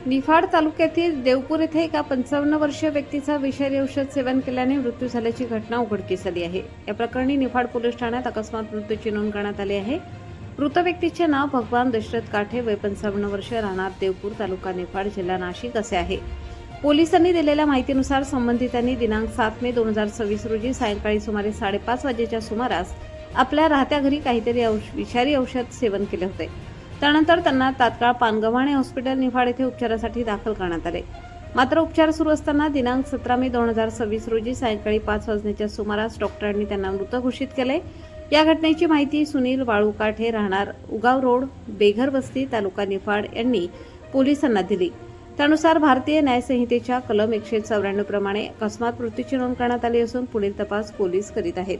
निफाड तालुक्यातील देवपूर येथे एका 55 वर्षीय व्यक्तीचा विषारी औषध सेवन केल्याने मृत्यू झाल्याची घटना उघडकीस आली आहे। या प्रकरणी निफाड पोलीस ठाण्यात अकस्मात मृत्यूची नोंद करण्यात आली आहे। मृत व्यक्तीचे नाव भगवान दशरथ काठे, वय 55 वर्ष, राहणार देवपूर, तालुका निफाड, जिल्हा नाशिक असे आहे। पोलिसांनी दिलेल्या माहितीनुसार संबंधितांनी दिनांक 7 मे 2026 रोजी सायंकाळी सुमारे 5:30 वाजेच्या सुमारास आपल्या राहत्या घरी काहीतरी विषारी औषध सेवन केले होते। त्यानंतर त्यांना तात्काळ पानगव्हाणे हॉस्पिटल निफाड येथे उपचारासाठी दाखल करण्यात आले। मात्र उपचार सुरू असताना दिनांक 17 मे 2026 रोजी सायंकाळी 5 वाजण्याच्या सुमारास डॉक्टरांनी त्यांना मृत घोषित केले। या घटनेची माहिती सुनील वाळू काठे, राहणार उगाव रोड, बेघर वस्ती, तालुका निफाड यांनी पोलिसांना दिली। त्यानुसार भारतीय न्याय संहितेच्या कलम 194 प्रमाणे अकस्मात मृत्यूची नोंद करण्यात आली असून पुढील तपास पोलीस करीत आहेत।